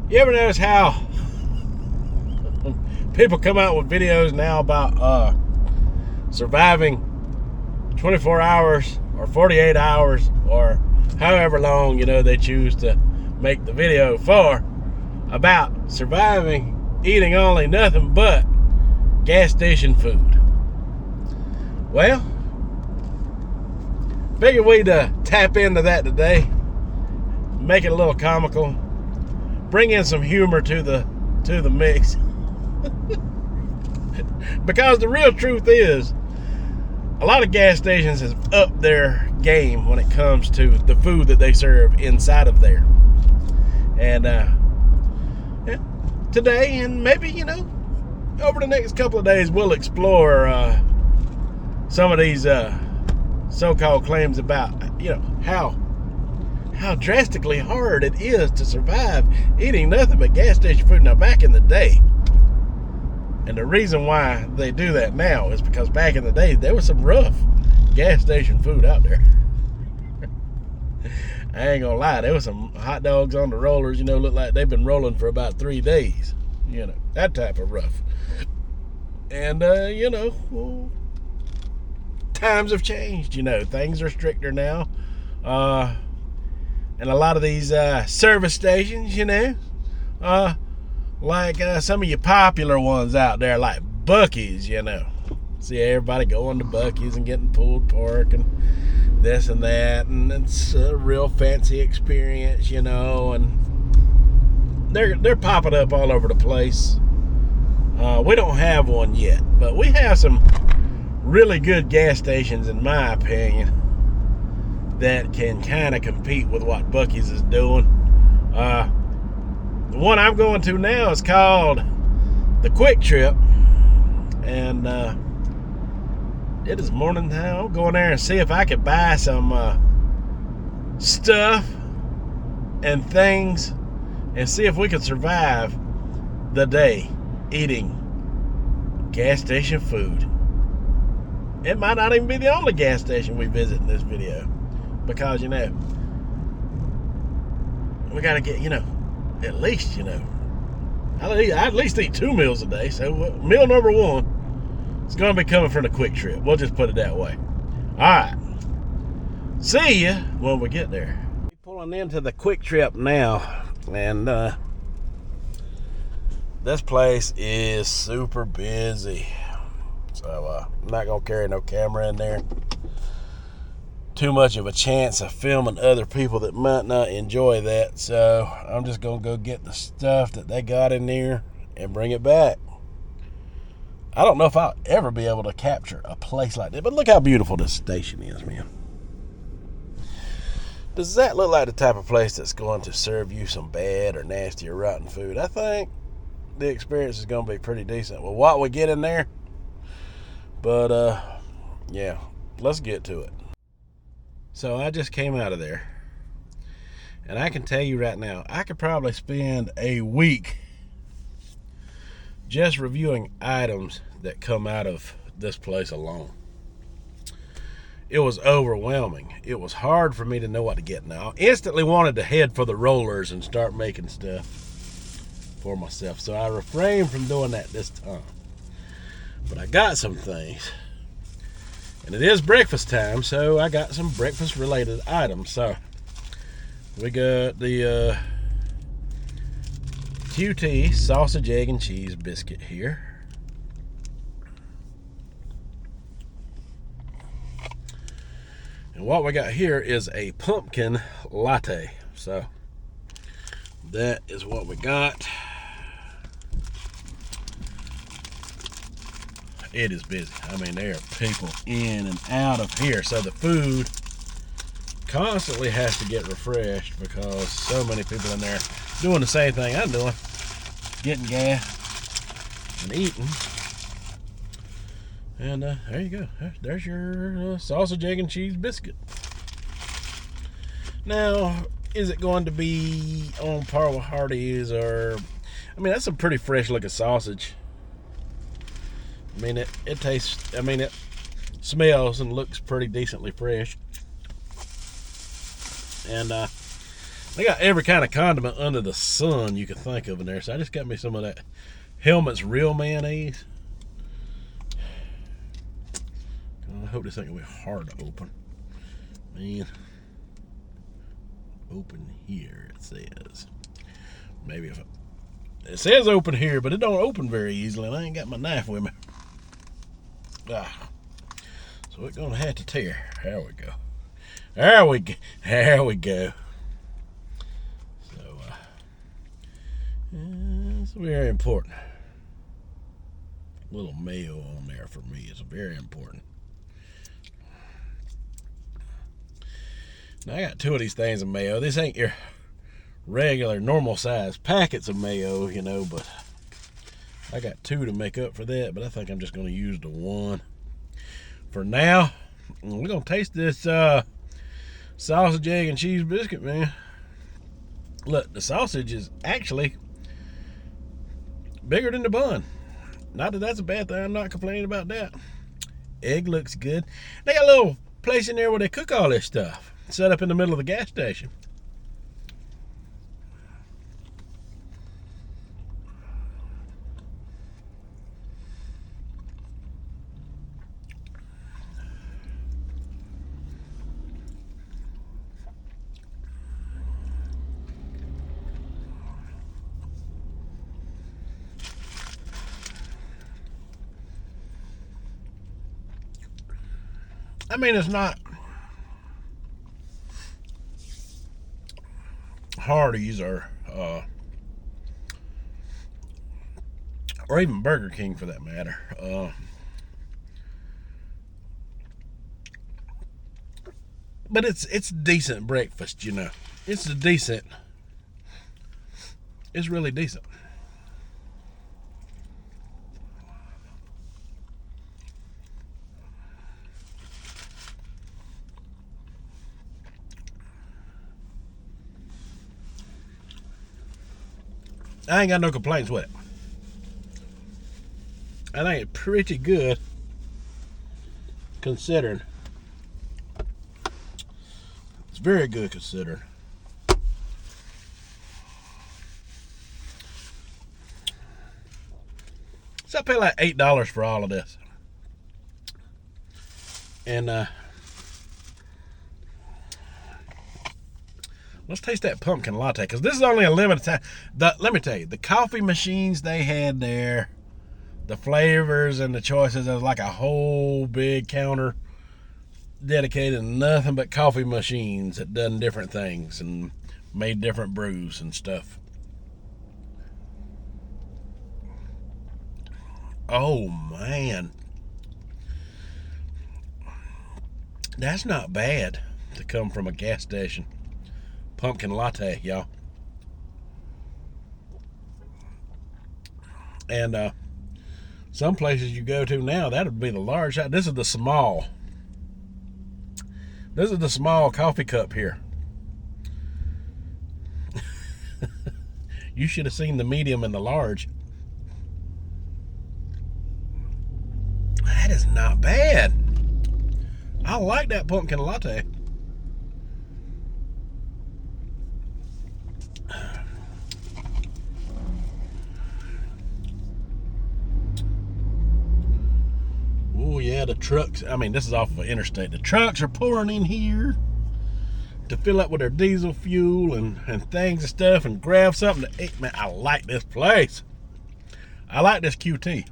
You ever notice how people come out with videos now about surviving 24 hours or 48 hours or however long, they choose to make the video for, about surviving eating only nothing but gas station food? Well, figured we'd tap into that today, make it a little comical, bring in some humor to the mix. Because the real truth is, a lot of gas stations have upped their game when it comes to the food that they serve inside of there. And today, and maybe, over the next couple of days, we'll explore some of these so-called claims about, how drastically hard it is to survive eating nothing but gas station food. Now, back in the day, and the reason why they do that now is because back in the day, there was some rough gas station food out there. I ain't gonna lie, there was some hot dogs on the rollers, look like they've been rolling for about 3 days. That type of rough. And, well, times have changed, things are stricter now. And a lot of these service stations, like some of your popular ones out there, like Buc-ee's, See everybody going to Buc-ee's and getting pulled pork and this and that, and it's a real fancy experience, and they're popping up all over the place. We don't have one yet, but we have some really good gas stations, in my opinion, that can kind of compete with what Buc-ee's is doing. The one I'm going to now is called the QuikTrip, and it is morning time. I'll go in there and see if I could buy some stuff and things, and see if we could survive the day eating gas station food. It might not even be the only gas station we visit in this video, because we gotta get at least I'd at least eat 2 meals a day. So meal number 1 is gonna be coming from the QuikTrip. We'll just put it that way. All right, see ya when we get there. Pulling into the QuikTrip now, and this place is super busy, so I'm not gonna carry no camera in there. Too much of a chance of filming other people that might not enjoy that, so I'm just gonna go get the stuff that they got in there and bring it back. I don't know if I'll ever be able to capture a place like that, but look how beautiful this station is, man. Does that look like the type of place that's going to serve you some bad or nasty or rotten food? I think the experience is going to be pretty decent with what we get in there. But, yeah, let's get to it. So I just came out of there, and I can tell you right now, I could probably spend a week just reviewing items that come out of this place alone. It was overwhelming. It was hard for me to know what to get now. I instantly wanted to head for the rollers and start making stuff for myself, so I refrained from doing that this time. But I got some things, and it is breakfast time, so I got some breakfast related items. So we got the QT sausage, egg, and cheese biscuit here. And what we got here is a pumpkin latte. So that is what we got. It is busy. I mean, there are people in and out of here. So the food constantly has to get refreshed because so many people in there doing the same thing I'm doing. Getting gas and eating. And there you go. There's your sausage, egg, and cheese biscuit. Now, is it going to be on par with Hardee's or... I mean, that's a pretty fresh looking sausage. I mean, it tastes... I mean, it smells and looks pretty decently fresh. And They got every kind of condiment under the sun you can think of in there. So I just got me some of that Hellmann's real mayonnaise. I hope this ain't gonna be hard to open. Man. Open here, it says. Maybe if it says open here, but it don't open very easily, and I ain't got my knife with me. So we're gonna have to tear. There we go. There we go. There we go. So it's very important. A little mayo on there for me is very important. Now I got 2 of these things of mayo. This ain't your regular normal size packets of mayo, you know, but I got 2 to make up for that, but I think I'm just going to use the 1 for now. And we're going to taste this sausage, egg, and cheese biscuit, man. Look, the sausage is actually bigger than the bun. Not that that's a bad thing. I'm not complaining about that. Egg looks good. They got a little place in there where they cook all this stuff, set up in the middle of the gas station. I mean, it's not Hardee's or even Burger King for that matter. But it's decent breakfast, you know. It's really decent. I ain't got no complaints with it. I think it's pretty good considering. It's very good considering. So I paid like $8 for all of this. And let's taste that pumpkin latte, because this is only a limited time. Let me tell you, the coffee machines they had there, the flavors and the choices, it was like a whole big counter dedicated to nothing but coffee machines that done different things and made different brews and stuff. Oh, man. That's not bad to come from a gas station. Pumpkin latte, y'all. And some places you go to now, that would be the large. This is the small. This is the small coffee cup here. You should have seen the medium and the large. That is not bad. I like that pumpkin latte. Oh yeah, the trucks. I mean, this is off of an interstate. The trucks are pouring in here to fill up with their diesel fuel and things and stuff and grab something to eat. Man, I like this place. I like this QT.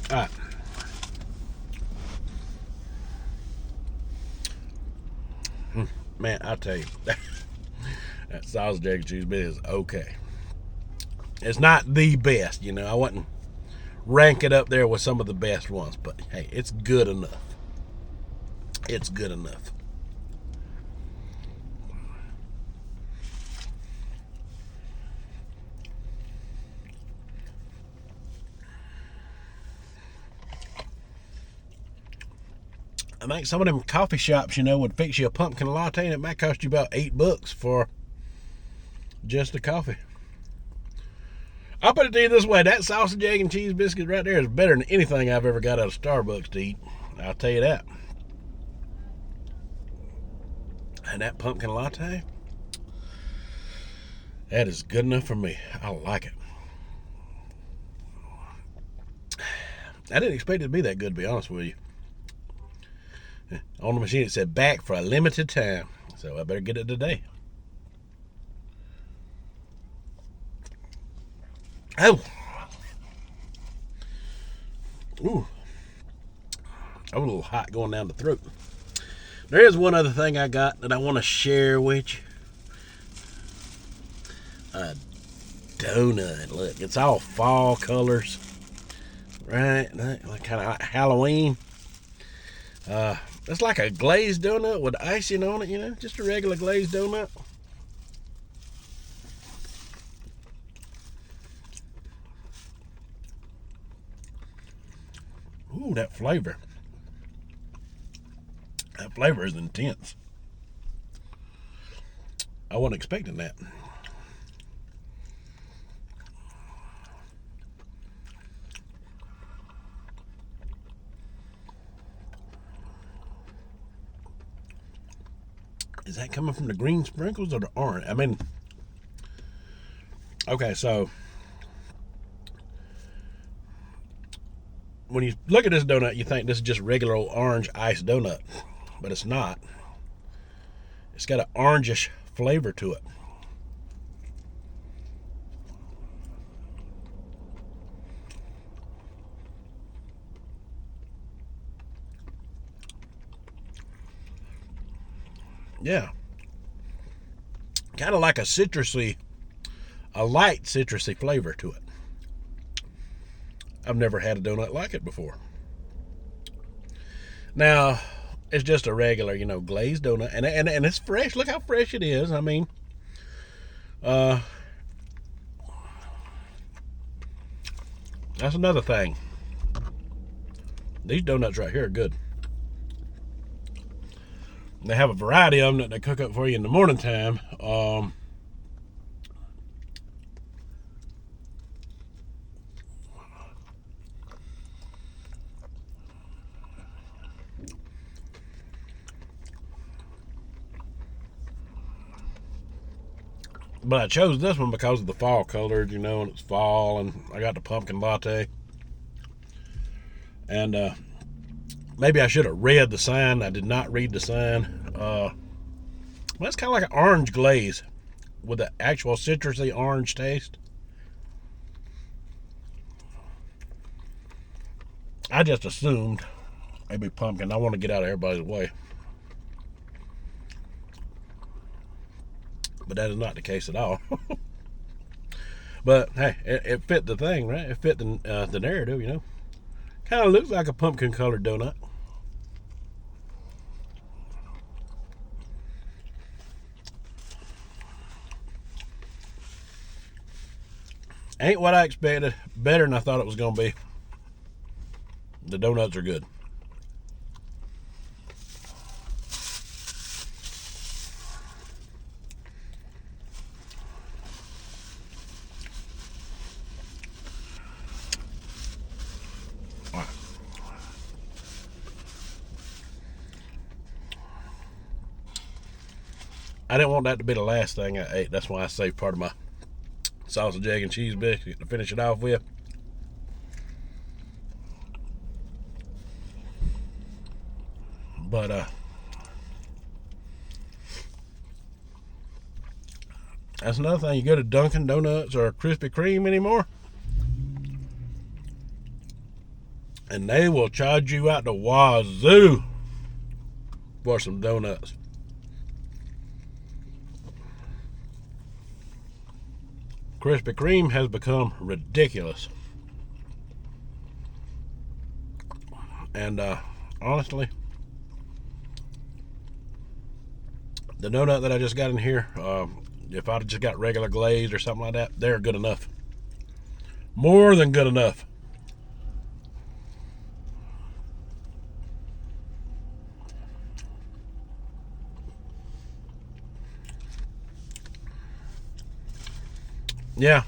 All right. Man, I'll tell you, that sausage, egg, and cheese biscuit is okay. It's not the best, you know. I wouldn't rank it up there with some of the best ones, but hey, it's good enough. It's good enough. I think some of them coffee shops, you know, would fix you a pumpkin latte and it might cost you about $8 for just the coffee. I'll put it to you this way. That sausage, egg, and cheese biscuit right there is better than anything I've ever got out of Starbucks to eat. I'll tell you that. And that pumpkin latte, that is good enough for me. I like it. I didn't expect it to be that good, to be honest with you. On the machine, it said back for a limited time. So I better get it today. Oh. Ooh. I was a little hot going down the throat. There is one other thing I got that I want to share with you. A donut. Look, it's all fall colors. Right? Like kind of like Halloween. It's like a glazed donut with icing on it, you know? Just a regular glazed donut. Ooh, that flavor. That flavor is intense. I wasn't expecting that. Is that coming from the green sprinkles or the orange? I mean, okay, so when you look at this donut, you think this is just regular old orange iced donut, but it's not. It's got an orangish flavor to it. Yeah. Kind of like a light citrusy flavor to it. I've never had a donut like it before. Now, it's just a regular, glazed donut, and it's fresh. Look how fresh it is. I mean, that's another thing. These donuts right here are good. They have a variety of them that they cook up for you in the morning time. But I chose this one because of the fall colors, and it's fall, and I got the pumpkin latte. And maybe I should have read the sign. I did not read the sign. Well, it's kind of like an orange glaze with an actual citrusy orange taste. I just assumed maybe pumpkin. I want to get out of everybody's way. But that is not the case at all. But hey, it fit the thing, right? It fit the narrative, Kind of looks like a pumpkin colored donut. Ain't what I expected. Better than I thought it was going to be. The donuts are good. I didn't want that to be the last thing I ate. That's why I saved part of my sausage, egg, and cheese biscuit to finish it off with. But that's another thing. You go to Dunkin' Donuts or Krispy Kreme anymore, and they will charge you out the wazoo for some donuts. Krispy Kreme has become ridiculous. And honestly, the donut that I just got in here, if I'd just got regular glazed or something like that, they're good enough. More than good enough. Yeah.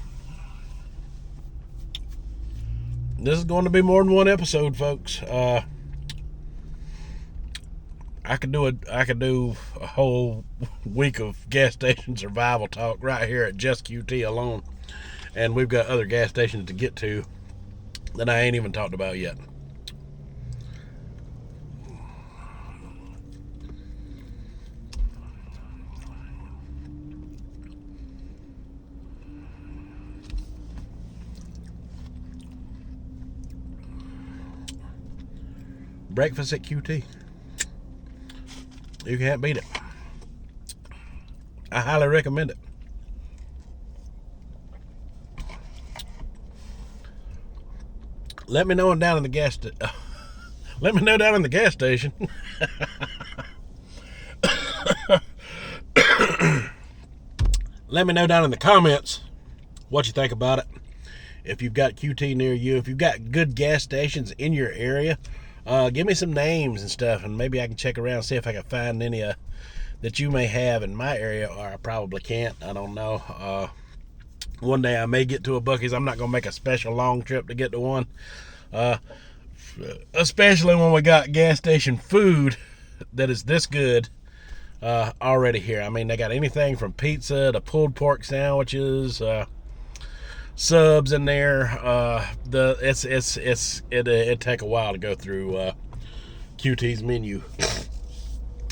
This is going to be more than one episode, folks. I could do a whole week of gas station survival talk right here at just QT alone, and we've got other gas stations to get to that I ain't even talked about yet. Breakfast at QT. You can't beat it. I highly recommend it. Let me know down in the gas. Let me know down in the gas station. Let me know down in the comments what you think about it. If you've got QT near you, if you've got good gas stations in your area, give me some names and stuff, and maybe I can check around and see if I can find any that you may have in my area, or I probably can't. I don't know. One day I may get to a Buc-ee's. I'm not going to make a special long trip to get to one, especially when we got gas station food that is this good already here. I mean, they got anything from pizza to pulled pork sandwiches, subs in there. It take a while to go through QT's menu.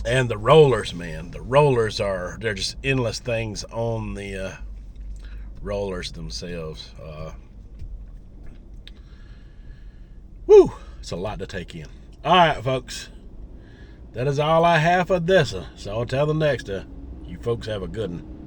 And the rollers, man, they're just endless things on the rollers themselves. Woo, it's a lot to take in. All right, folks, that is all I have for this. So until the next, you folks have a good one.